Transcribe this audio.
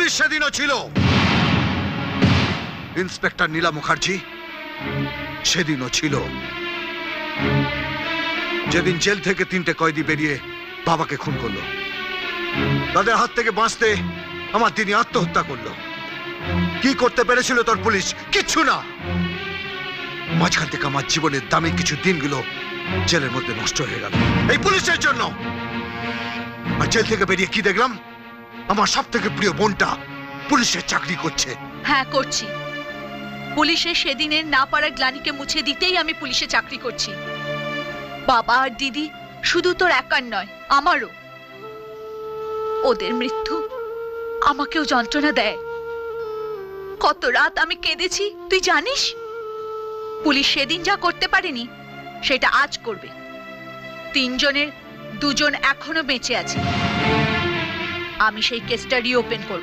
Police সেদিনও ছিল। Inspector নীলা মুখার্জি সেদিনও ছিল। যেদিন জেল থেকে 3টে কয়েদি বেরিয়ে বাবাকে খুন করলো, তাদের হাত থেকে বাঁচতে আমার দিদি আত্মহত্যা করলো। কি করতে পেরেছিল তোর পুলিশ? কিচ্ছু না। মাঝখান থেকে আমার জীবনের দামি কিছু দিনগুলো জেলের মধ্যে নষ্ট হয়ে গেল এই পুলিশের জন্য। আর জেল থেকে বেরিয়ে কি দেখলাম? আমার সব থেকে প্রিয় বোনটা পুলিশের চাকরি করছে। হ্যাঁ, করছি। পুলিশের সেদিনের না পারার গ্লানিকে মুছে দিতেই আমি পুলিশে চাকরি করছি। বাবা আর দিদি শুধু তোর একার নয়, আমারও। ওদের মৃত্যু আমাকেও যন্ত্রণা দেয়। কত রাত আমি কেঁদেছি তুই জানিস? পুলিশ সেদিন যা করতে পারেনি সেটা আজ করবে। 3 জনের 2 জন এখনো বেঁচে আছে। আমি সেই কেসটা রিওপেন করব।